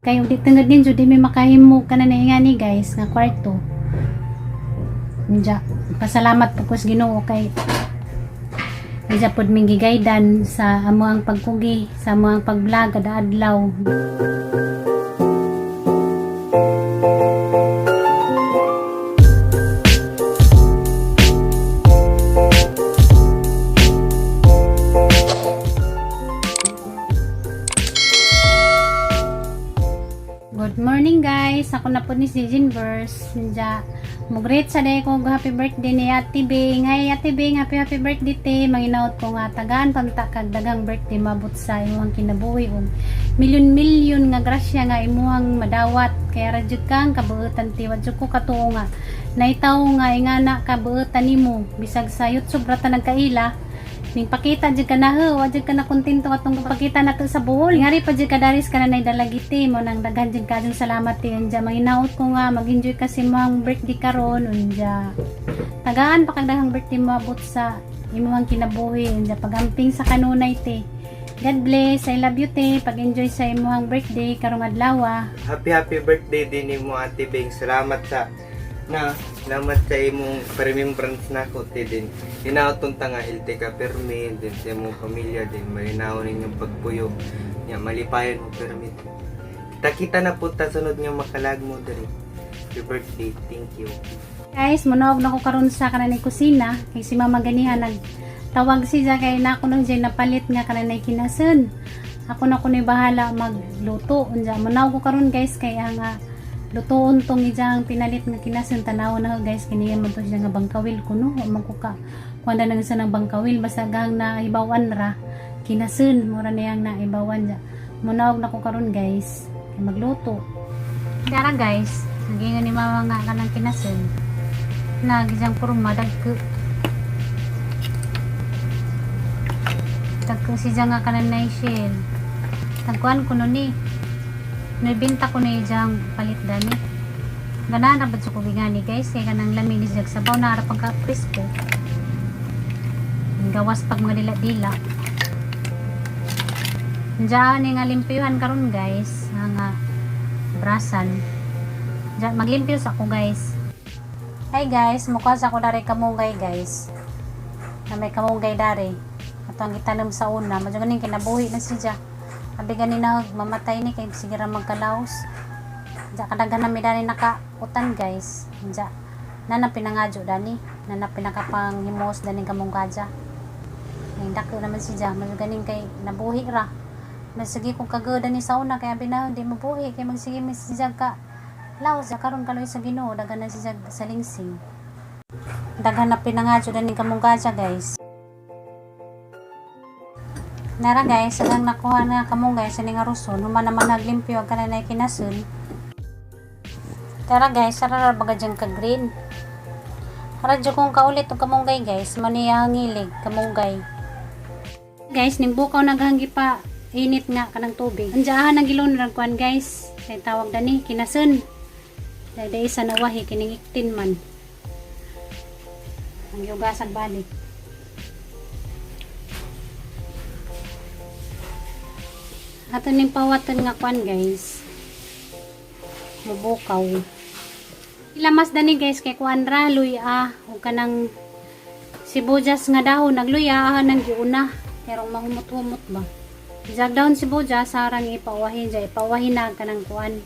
Kayo di tengod din jud may makahimo kanang nga ni guys nga kwarto. Unya pasalamat po ko sa Ginoo kay Isa pod ming gigaydan sa amuang pagkugi, sa amuang pag-vlog kada adlaw. Good morning guys, ako na po ni si Jinverse. Mugreet sa day ko happy birthday ni Ate Bing. Hi Ate Bing, happy birthday te. Manginaot ko nga tagaan pamta kag dagang birthday mabot sa imong kinabuhi og milyon nga grasya nga imuhang madawat. Kaya radyod kang kabuutan ti wadyo ko katuo nga naitaw nga ingana kabuutan nimo bisag sa YouTube rata nagkaila. Ning pakita jud ka na ho, wa jud ka na kontento atong pakita nato sa buhol. Ngari pa jud ka daris ka na nay dalagiti mo nang daghan jud kadong salamat ti anja. Manginaot ko nga mag-enjoy kasi mong birthday karon unja. Tagaan pa kag daghang birthday mo abot sa imong kinabuhi unja pagamping sa kanunay ti. God bless, I love you te. Pag-enjoy sa imong birthday karong adlaw. Happy birthday din nimo Ate Bing. Salamat sa imong remembrance nako te din. Hinautong tanga ilte ka permi din sa imong pamilya din malinaw ninyong pagpuyo. Nya malipayon mo permit. Kita na po ta sunod nga makalag mo diri. Happy birthday. Thank you. Guys, monog na ko karon sa kanang kusina kay si Mama ganiha tawag siya kay nako nang jay napalit nga kanang kinasen. Ako na kuno bahala magluto unja. Monog ko karon guys kay nga lutoon tong ijang pinalit nga kinasen tanaw na guys kiniya man to siya nga bangkawil kuno man ko ka kuanda nang isa ng bangkawil basta gang na ibawan ra kinasen mura niyang na ibawan ja. Monog na ko karon guys kay magluto. Dara guys, nagingan ni Mama nga kanang kinasen. Nagijang puro madagko. Tagkong siya nga kanan na shell. Tagkuhan ko nun Nabinta ko na ijang palit dani. Ganahan rabat sa kubingani guys. Kaya kanang laminis jag sabaw na harap ang ka-presko. Gawas pag mga dila-dila. Diyan nga limpiyuhan karon guys. Nga brasan. Diyan maglimpyo sa ako guys. Hi guys. Mukha sa ako dari kamunggay guys. Na may kamunggay dari. Ito ang itanam sa una. Madyo ganing kinabuhi na siya. Abi ganina mamatay ni kay sige ra magkalaos. Ja kadaghan na mi dani nakautan guys. Ja nana pinangadyo dani, nana pinakapang himos dani kamungkaja. Ay dako naman si ja, man ganing kay nabuhi ra. Masigi kung kagoda ni sa una kay abi na di mabuhi kay magsige mi si ja ka laos ja karon kaloy sa Ginoo daghan na si ja sa lingsing. Daghan na pinangadyo dani kamungkaja guys. Nara guys, ang nakuha na kamong guys sa nga ruson, human naman naglimpyo ang kananay kinasun. Tara guys, sarara baga dyan ka green. Radyo kong kaulit o kamunggay guys, maniya hangilig kamunggay. Guys, nimbukaw naghanggi pa init nga kanang tubig. Andiyahan ang gilon ragkuan guys, kay tawag dani kinasun. Dahil isa nawahi kining iktin man. Ang yugasag balik. Ato ning pawatan nga kwan guys. Mabukaw. Ilamas dani guys kay kwan ra luya o kanang sibuyas nga dahon nagluya nang giuna pero mahumot-humot ba. Jag dahon sibuyas sarang ipawahin ja ipawahin na kanang kwan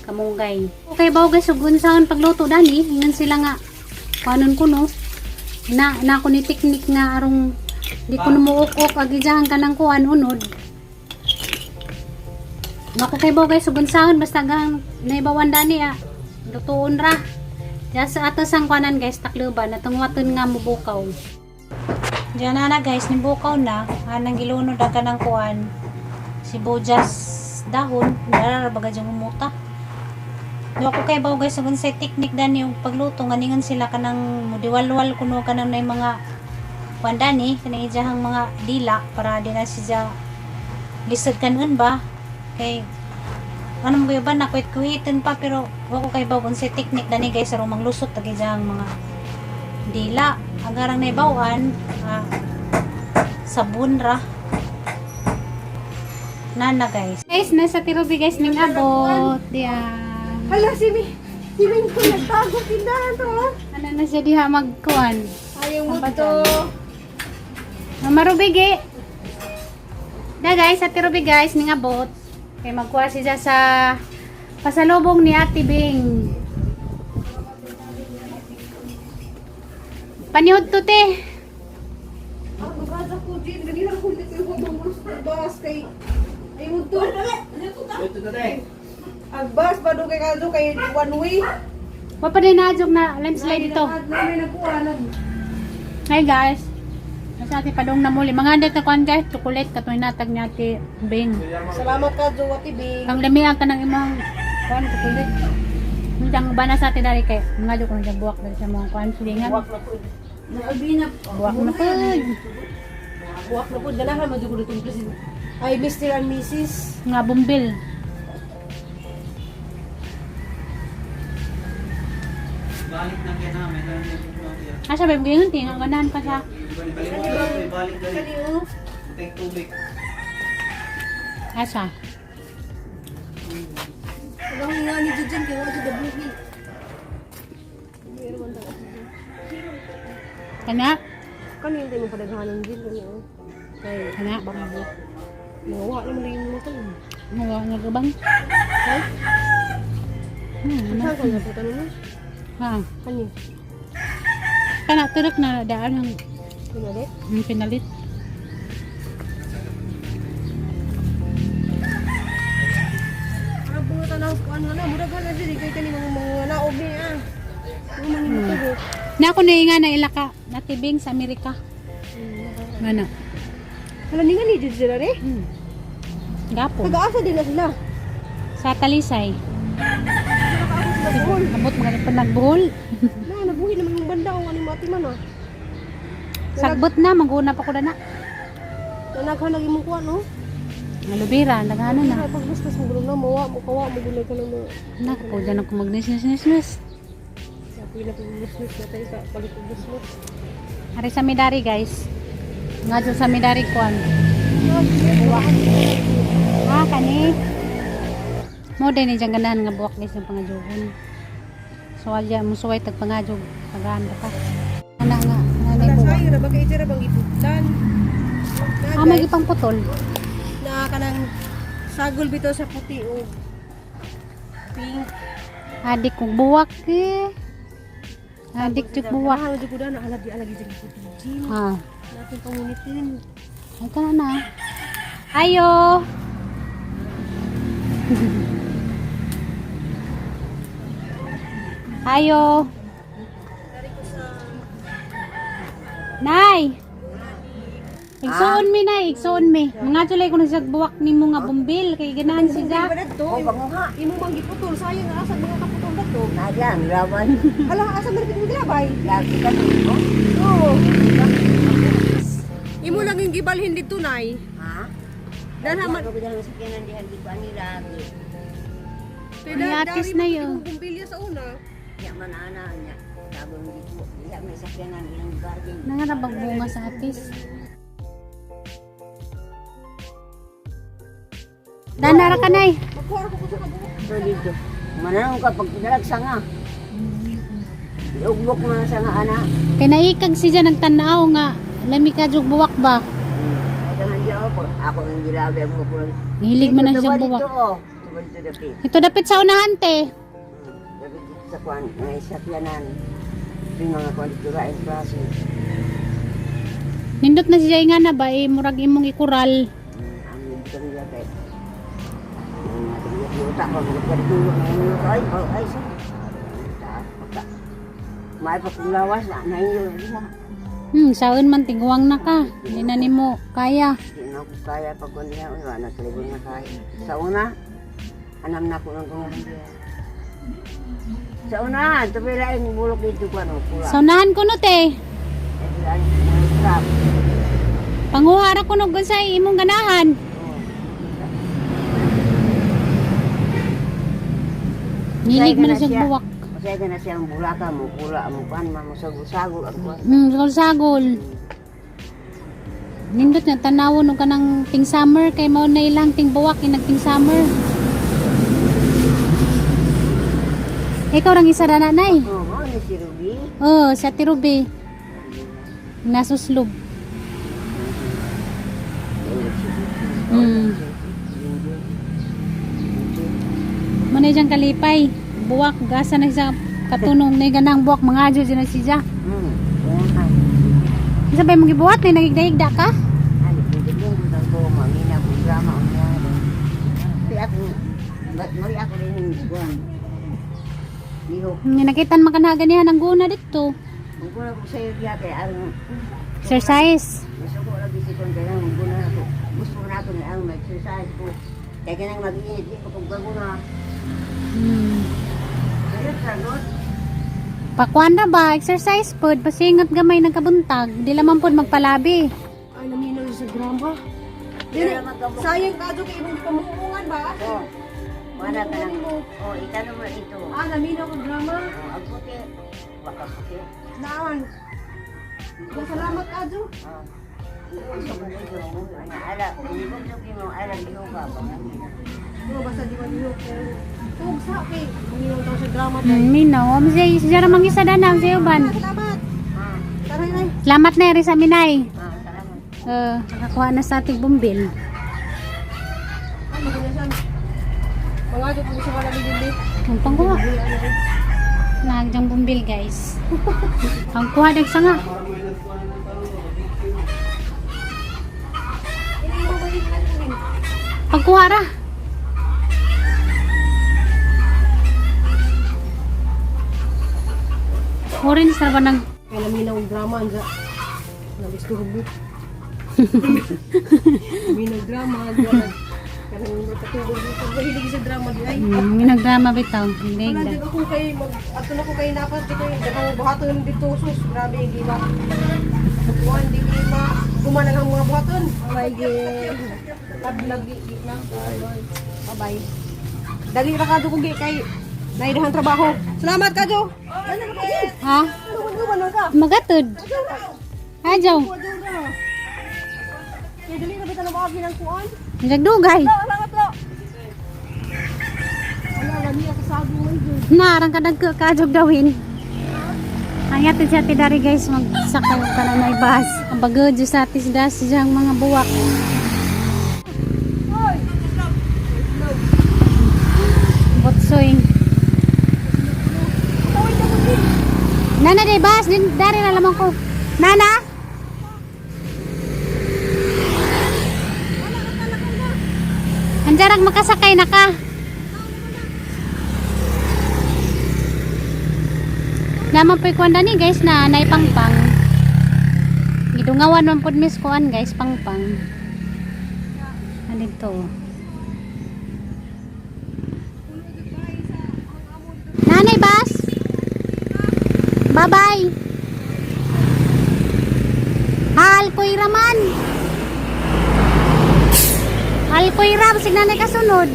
kamunggay. Okay ba guys ug unsaon pagluto dani ingon sila nga kanon kuno na ko ni teknik nga arong di ko muukok agijahan kanang kuan unod. Naku kay bo guys, sugun sahon basta gang naibawan dani lutuon ra. Diyan sa atas ang kwanan guys, takluban atong waton nga mubukaw. Diyan na guys, nibukaw na, anang gilunod ang kanang kuan. Sibuyas dahon, dara baga jang umuta. Naku kay bo guys, sugun sa teknik dani yung pagluto nganingan sila kanang mudiwalwal kuno kanang nay mga kuan dani, kanang ijahang mga dila para di na siya lisod kanon ba. Kay ano mo ba na kuhitin pa pero wako kay bawon sa teknik dani guys aron manglusot tagi jang mga dila agarang naibawan sabon ra Nana guys. Guys, nasa tirubi guys ning abot. Diyan. Hala, si Min ko nagtago tindahan to. Ano na siya diha magkuan? Ayaw mo Apa to. Marubigi. Da guys, sa tirubi guys ning abot. Kay magkuha siya sa pasalubong ni Ate Bing. Paniod to te. Ako gaza ko din, ganyan ako dito yung tumulong sa bus kay ayaw mo to. Agbas pa do kay kaso kay one way. Wa pa din najog na landslide dito. May nakuha nag. Hi guys. Nasa ati padong na muli. Mga andat na kuan guys, chocolate katoy natag ni Ate Bing. Salamat ka jo Ate Bing. Ang lami ang kanang imong kuan chocolate. Mundang bana sa ati dari kay mga jud ko na buwak dari sa mga kuan silingan. Naabi na. Buwak na pud. Buwak na po dalahan mo jud ko dito president. Ay Mr. and Mrs. Nga bumbil. Balik na kaya namin. Asa ba gingon tinga ganahan pa sa Balik na rin. Kaniyo. Take tubig. asa. Ang nga ni Jujan kay wa jud WB. Meron ta. Kana Kani hindi mo padaghanan din kaniyo. Kay kana nawa naman rin mo to. nga gabang. Ay, Ano? saan ko na putan mo? Ha. Kani. Kana turak na daan ng Pinali. pinalit. Para bunga na ko ano na murag na diri kay kani mga naob ni ah. Yung mga nitubo. Na ako nga na ilaka natibing sa Amerika. Ngana. Hala ni nga ni jud sila re. Gapo. Taga-asa din na sila. Sa Talisay. Nagbuhol. Abot mga pa nagbuhol. Na nabuhi naman yung banda o ano mati man ah. Sagbot na maguna pa ko na. Nanaghan lagi mo kuha no. Nga lubira nagano na. Ay pagmustas mo gulo na mawa mo kawa mo gulay ka lang mo. Nako diyan ako magnis-nis. Sabi na pagmustas na tayo ka palit pagmustas. Ari sa Midari guys. Nga dyan sa Midari kuan. Ah, kani. Mo din ni ganahan nga buwak guys yung pangajogon. So alya mo suway tag pangajog tagaan ka. Ana nga Wala nanay buwak. sayo na bagay itira bang iputan. Ah, may ipang putol. Na kanang sagol bitaw sa puti o pink. Adik kong buwak eh. Adik jug buwak. Mahal jud ko na alagi jud puti. Jim. Ha. Natin panganitin. Ay ka na. Ayo. Ayo. Nay. Igsoon mi nay, igsoon mi. Mga tulay ko nagsagbuwak ni mo nga bumbil kay ganahan siya. O banguha. Imo bang giputol sayo na asa mga kaputol dato. Ayan, laban. Ala asa man pit glabay. Lagi ka dito. Oo. Imo lang yung gibalhin dito nay. Ha? Dan haman Ako bilang sakyanan di hindi ko ani lagi. May artist na yun. Bumbilya sa una. Ya manana niya. Tabang dito. Ya may sakyanan ilang garden. Nangarabag bunga sa atis. Danara ka nay. Magkuha ko sa kabo. So dito. Mananong ka pag pinalag sanga. Iugbok mo na sanga ana. Kay naikag siya nagtanaw nga lami ka jug buwak ba. Ito nga di ako. Ako ang gilabi mo po. Hilig man na siya buwak. Ito oh. Ito dito dapit. Ito dapit sa unahan te. Dapit dito sa kwan. May sakyanan. Yung mga kwan dito ra in process. Nindot na siya nga na ba eh, murag imong ikural. Ang dito nila kay. Yuta ko magdulog ng ay ay sa. May paglawas na nayo na. Saon man tiguang na ka. Hindi na nimo kaya. Hindi na ko kaya pag kunya wala na talaga na kaya. Sa una anam na ko ng gumawa. Sa una tubila yung bulok dito ko ano pula. Sa unahan ko no te. Panguhara ko no sa imong ganahan. Hilig man na siya buwak. Masaya ka na siyang bulaka mo, pula mo kan, masagol-sagol ako. Sagol-sagol. Nindot nga tanawon og kanang ting summer kay mao na ilang ting buwak inag ting summer. Ikaw rang isa na nanay. Oo, ni si Ruby. Oh, sa Tirubi. Nasuslob. Hmm. Manay diyang kalipay. Buwak, gasa na sa katunong na ganang buwak mga adyo dyan na siya. Buwan. Isa ba yung gibuhat na nagigda-igda ka? Ano, hindi ko butang ko, mamina, programa, ang nangyari. Kaya ako, mali ako rin yung buwan. Liho. Nakitan makanaganihan ang guna dito. Kung kuna ko sa'yo kaya kaya, ang Exercise. gusto ko lang bisikon kaya nang guna ako. Gusto ko na ako na ang mag-exercise ko. Kaya kaya nang mag-iinit, di ko kung gaguna. Hmm. Kaya sarot. Pakuan na ba? Exercise pod. Pasingat gamay ng kabuntag. Di lamang pod magpalabi. Ay, naminaw sa grama. Kaya naman ka mo. Sayang ka doon kay ibang pamukungan ba? Oo. Wala ka lang. Oo, itanong mo ito. Ah, naminaw ka grama. Oo, ang puti. Baka puti. Naan. Masalamat ka doon. Oo. Gusto ko na ito. Ala, hindi ko sabi mo, ala, liho ka. Oo, basta di man yun. Tug sa akin. Naminaw daw sa grama tayo. Minaw. Siya ramang isa na na. Siya uban. Salamat. Ah, Taray na. Salamat na rin sa minay. salamat. Nakakuha na sa ating bumbil. Ano ko na siya? Mga doon kung sa wala ni Billy. Ang pangkuha. Nahagjang bumbil guys. Ang kuha dag sanga. Pagkuha ra. Orange na ba nang Kaya naminaw ang drama. Anja. Nabisturbo. Naminaw drama. Anja. Kanang natutulog dito. Mahilig sa drama di ay. minagdrama bitaw. Hindi Wala da. din ako kay ato na ko kay napas dito dagang buhaton dito sus grabe yung giba. Buwan di ma gumana ang mga buhaton. Bye lagi na. Bye bye. Dali ra kadto ko gi kay naidahan trabaho. Salamat kadto. Ano ka gi? Ha? Ano ka? Magatod. Ajaw. Kaya dali na bitaw mo abi ng kuan. Nagdugay. Salamat po. Wala lami sa sago mo yun. Narang ka nagkakajog dawin. Ang yatin siya tidari guys, magsakaw ka na may bus. Ang bagod sa atis das siyang mga buwak. Botsoing. Nana de bus, din dari na lamang ko. Nana? Anjarag makasakay na ka. Naman po ikwanda ni guys na naipangpang. Gidungawan man po miss kuan guys pangpang. Andito. Nanay bas. Bye bye. Alkoy raman. Alkoy ram sig nanay kasunod.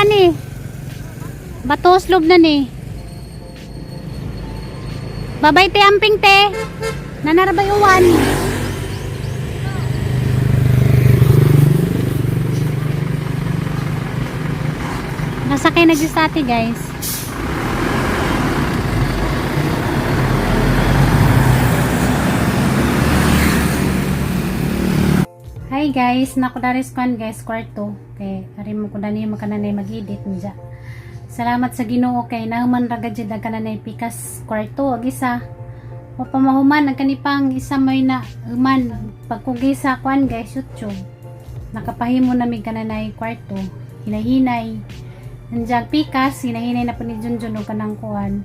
Kani batos lob na ni babay te amping te nanarabay uwan nasakay na dyan sa ati guys. Hi guys, nakudaris kon guys kwarto kay ari mo ko dani makananay mag-edit niya. Salamat sa Ginoo kay nahuman ra gid ang kananay pikas kwarto ag isa. O pamahuman ang kanipang isa may na human pagkugi sa kwan guys YouTube. Nakapahimo na mi kananay kwarto. Hinahinay. Nandiyan pikas hinahinay na po ni Junjun og kanang kuan.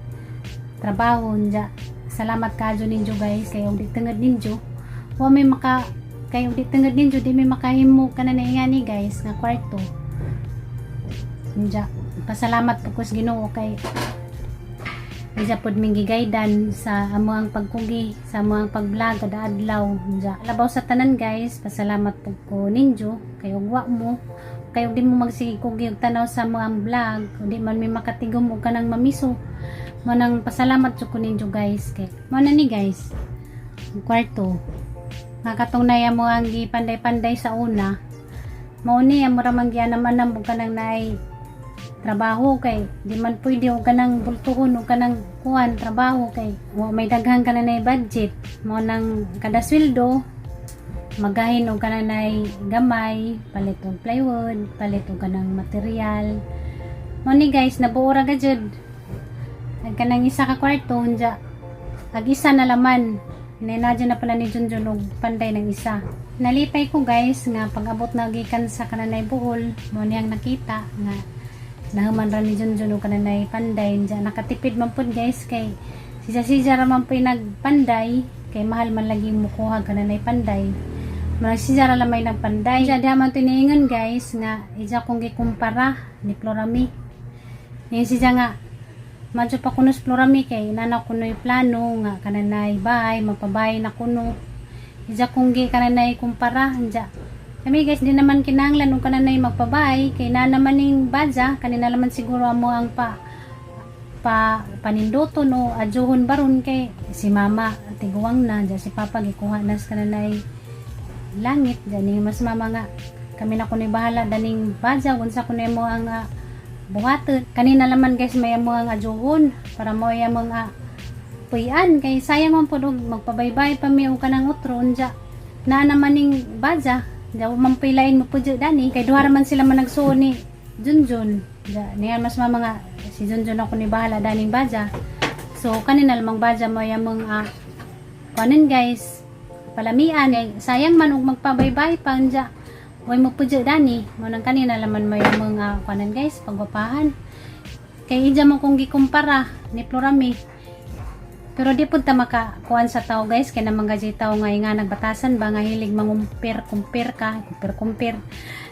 Trabaho niya. Salamat kadyo ninyo guys kay og ditenged ninyo. Wa may maka kayo di tengod ninyo di may makahimo ka na ni guys nga kwarto. Nja, pasalamat po kus Ginoo kay Nja pod ming gigaydan sa amuang pagkugi, sa amuang pag-vlog kada adlaw. Nja, labaw sa tanan guys, pasalamat po ko ninyo kay ugwa mo kayo di mo magsige kugi og tanaw sa mga vlog, di man may makatigom og kanang mamiso. mo nang pasalamat jud ko ninyo guys kay mo na ni guys ang kwarto nga katong naya mo ang gipanday-panday sa una mao ni amo ra man naman ang kanang naay trabaho kay di man pwede og kanang bultuhon og kanang kuan trabaho kay wa may daghang kana nay budget mo nang kada sweldo magahin og kanang nay gamay palit og plywood palit og kanang material mo ni guys nabuo ra gajud ang kanang isa ka kwarto unja ag isa na laman Inenadyo na pala ni Junjun og panday ng isa. Nalipay ko guys nga pag-abot na gikan sa kananay buhol, mo niyang nakita nga nahuman ra ni Junjun og kananay panday. Diyan nakatipid man pud guys kay sija-sija ra man po nagpanday kay mahal man lagi mo kuha kananay panday. Mga sija ra lamay nagpanday. Diyan diha man tiniingon guys nga ija kong gikumpara ni Florami. Yung sija nga madyo pa kuno Florami kay nana kuno'y plano nga kananay bahay magpabay na kuno ija kung gi kananay kumpara anja kami guys di naman kinahanglan og kananay magpabay kay na naman ning badja kanina naman siguro amo ang panindoto no adjuhon baron kay si mama tiguwang na anja si papa gikuha nas kananay langit dani mas mama nga kami na kuno'y bahala daning badja unsa kuno'y mo ang buhaton kanina naman guys may mga adjuhon para mo ay mga puyan kay sayang man po magpabaybay pa mi og kanang utro unja na naman ning badja daw man pilain mo pud dani kay duha man sila man nagsuon ni Junjun niya mas mga si Junjun ako ni bahala daning badja so kanina lamang badja mo ay mga kanin guys palamian sayang man og magpabaybay pa unja way mo pudyo dani mo nang kanina laman may mga kanan guys pagwapahan kay ija mo kung gikumpara ni Florami pero di pud ta makakuan sa tao guys kay namang gajay tao nga nagbatasan ba nga hilig kumpir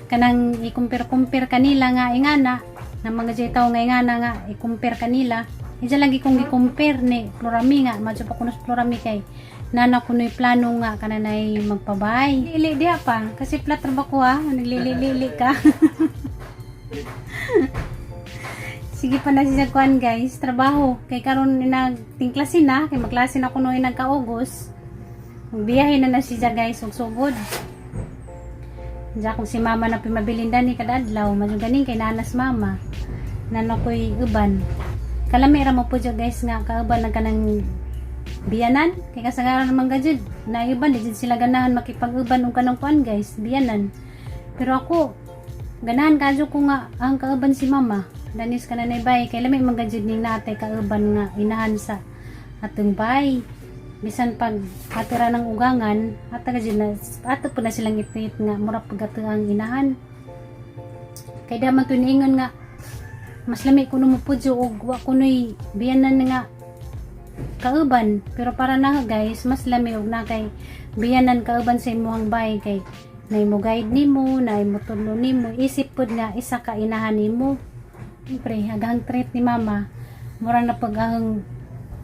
kanang ikumpir kanila nga ingana namang gajay tao nga ingana nga ikumpir kanila ija lagi kung gikumpir ni Florami nga madyo pa kuno Florami kay nana kuno'y plano nga kananay magpabay. Lili diha pa kasi platra ba ko naglili ka. Sige pa na siya kuan guys, trabaho. Kay karon nagtingklasin na, kay magklase na kuno'y nagkaugos. Magbiyahe na siya guys, ug sugod. Diya kung si mama na pimabilin dani kada adlaw, madyo ganing kay nanas mama. Nana ko'y uban. Kalami ra mo po dyan guys nga kauban na kanang biyanan kay kasagaran naman gajud na iban di sila ganahan makipag-uban og kanang kuan guys biyanan pero ako ganahan kadyo ko nga ang kauban si mama danis kananay bay kay lami man gajud ning natay kauban nga inahan sa atong bay bisan pag atira ng ugangan at gajud na ato po na silang ipit nga mura pagatu ang inahan kay daman tuningon nga mas lami kuno mo pudyo og wa kunoy biyanan nga kauban pero para na guys mas lami og na kay biyanan kauban sa imong bay kay nay mo guide nimo nay mo tudlo nimo isip pud nga isa ka inahan nimo siyempre agang treat ni mama mura na pag ang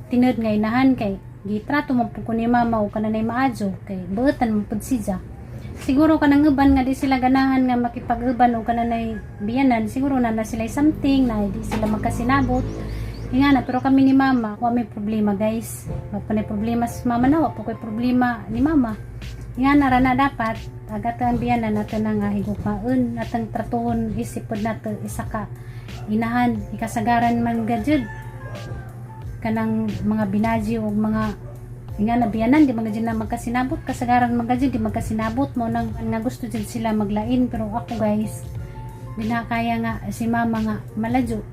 tinod nga inahan kay gitrato mo pud ko ni mama og kananay maadyo kay buotan mo pud siya siguro kanang uban nga di sila ganahan nga makipag-uban og kananay biyanan siguro na sila something na di sila magkasinabot ingana pero kami ni mama wa may problema guys wa pa may problema sa mama na wa pa koy problema ni mama ingana ra na dapat agatan biyanan nato nga higugmaon natang tratuhon isip pod nato isa ka inahan ikasagaran man gajud kanang mga binadyo og mga ingana biyanan di magajud na magkasinabot kasagaran magajud di magkasinabot mo nang nga gusto jud sila maglain pero ako guys di na kaya nga si mama nga maladyo